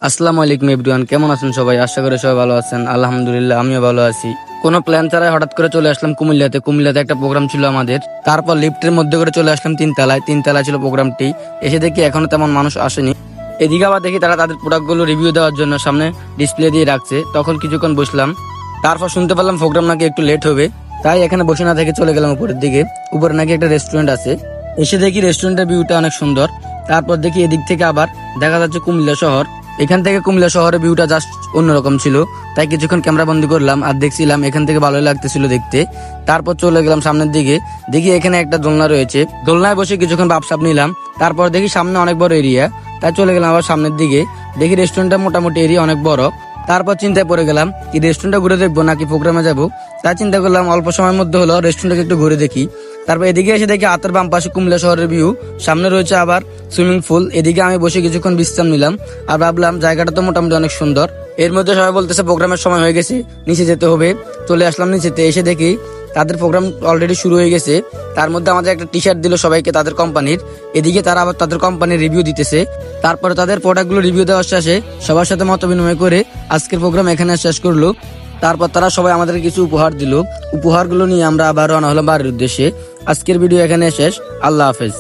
আসসালামু আলাইকুম এভরিওয়ান, কেমন আছেন সবাই? আশা করি সবাই ভালো আছেন। আলহামদুলিল্লাহ, আমিও ভালো আছি। কোনো প্ল্যান ছাড়াই হঠাৎ করে চলে আসলাম কুমিল্লাতে একটা প্রোগ্রাম ছিল আমাদের। তারপর লিফটের মধ্যে করে চলে আসলাম তিনতলায় ছিল প্রোগ্রামটি। এসে দেখি এখনো তেমন মানুষ আসেনি। এদিকে আবার দেখি তারা তাদের প্রোডাক্টগুলো রিভিউ দেওয়ার জন্য সামনে ডিসপ্লে দিয়ে রাখছে। তখন কিছুক্ষণ বসলাম, তারপর শুনতে পারলাম প্রোগ্রাম নাকি একটু লেট হবে। তাই এখানে বসে না থেকে চলে গেলাম উপরের দিকে। উপরে নাকি একটা রেস্টুরেন্ট আছে। এসে দেখি রেস্টুরেন্টের ভিউটা অনেক সুন্দর। তারপর দেখি এদিক থেকে আবার দেখা যাচ্ছে কুমিল্লা শহর। এখান থেকে কুমিল্লা শহরের ভিউটা জাস্ট অন্যরকম ছিল। তাই কিছুক্ষণ ক্যামেরা বন্দি করলাম আর দেখছিলাম, এখান থেকে ভালোই লাগতেছিল দেখতে। তারপর চলে গেলাম সামনের দিকে। দেখি এখানে একটা দোলনা রয়েছে, দোলনায় বসে কিছুক্ষণ ভাবসাব নিলাম। তারপর দেখি সামনে অনেক বড় এরিয়া। তাই চলে গেলাম আবার সামনের দিকে। দেখি রেস্টুরেন্টটা মোটামুটি এরিয়া অনেক বড়। তারপর চিন্তায় পড়ে গেলাম কি রেস্টুরেন্টটা ঘুরে দেখবো নাকি প্রোগ্রামে যাবো। তাই চিন্তা করলাম অল্প সময়ের মধ্যে হলো রেস্টুরেন্টটাকে একটু ঘুরে দেখি। তারপর এদিকে এসে দেখি হাতের বাম পাশে কুমিল্লা শহরের ভিউ, সামনে রয়েছে আবার সুইমিং পুল। এদিকে আমি বসে কিছুক্ষণ বিশ্রাম নিলাম আর ভাবলাম জায়গাটা তো মোটামুটি অনেক সুন্দর। এর মধ্যে সবাই বলতেছে প্রোগ্রামের সময় হয়ে গেছে, নিচে যেতে হবে। চলে আসলাম নিচেতে। এসে দেখি তাদের প্রোগ্রাম অলরেডি শুরু হয়ে গেছে। তার মধ্যে আমাদের একটা টি শার্ট দিল সবাইকে তাদের কোম্পানির। এদিকে তারা আবার তাদের কোম্পানির রিভিউ দিতেছে। তারপরে তাদের প্রোডাক্টগুলো রিভিউ দেওয়ার শেষে সবার সাথে মত বিনিময় করে আজকের প্রোগ্রাম এখানে শেষ করলো। তারপর তারা সবাই আমাদের কিছু উপহার দিল। উপহারগুলো নিয়ে আমরা আবার রওনা হলাম বাড়ির উদ্দেশ্যে। আজকের ভিডিও এখানে শেষ। আল্লাহ হাফেজ।